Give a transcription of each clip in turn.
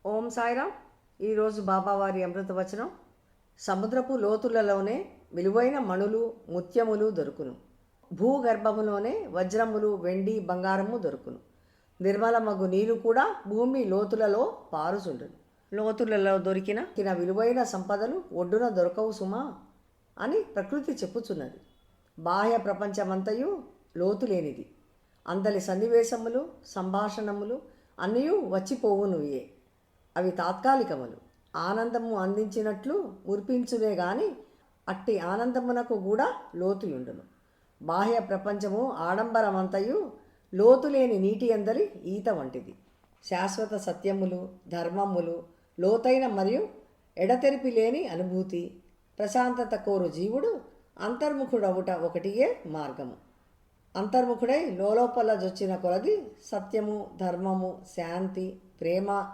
ఓం సాయిరామ్. ఈరోజు బాబావారి అమృతవచనం. సముద్రపు లోతులలోనే విలువైన మణులు ముత్యములు దొరుకును. భూగర్భములోనే వజ్రములు వెండి బంగారము దొరుకును. నిర్మలమగు నీరు కూడా భూమి లోతులలో పారుచుండును. లోతులలో దొరికిన విలువైన సంపదలు ఒడ్డున దొరకవు సుమా అని ప్రకృతి చెప్పుచున్నది. బాహ్య ప్రపంచమంతయు లోతులేనిది. అందలి సన్నివేశములు సంభాషణములు అన్నీ వచ్చిపోవునుయే. అవి తాత్కాలికములు. ఆనందము అందించినట్లు మురిపించునే గాని అట్టి ఆనందమునకు కూడా లోతుయుండును. బాహ్య ప్రపంచము ఆడంబరమంతయు లోతులేని నీటి అందరి ఈత వంటిది. శాశ్వత సత్యములు ధర్మములు లోతైన మరియు ఎడతెరిపి లేని అనుభూతి ప్రశాంతత కోరు జీవుడు అంతర్ముఖుడవుట ఒకటియే మార్గము. అంతర్ముఖుడై లోలోపల జొచ్చిన కొలది సత్యము ధర్మము శాంతి ప్రేమ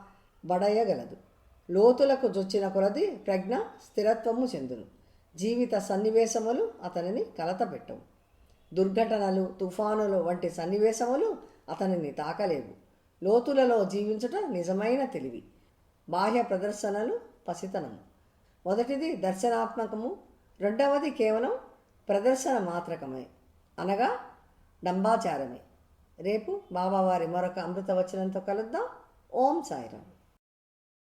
బడయగలదు. లోతులకు జొచ్చిన కొలది ప్రజ్ఞ స్థిరత్వము చెందును. జీవిత సన్నివేశములు అతనిని కలతపెట్టవు. దుర్ఘటనలు తుఫానులు వంటి సన్నివేశములు అతనిని తాకలేవు. లోతులలో జీవించుట నిజమైన తెలివి. బాహ్య ప్రదర్శనలు పసితనము. మొదటిది దర్శనాత్మకము, రెండవది కేవలం ప్రదర్శన మాత్రకమే, అనగా డంబాచారమే. రేపు బాబావారి మరొక అమృతవచనంతో కలుద్దాం. ఓం సాయిరామ్.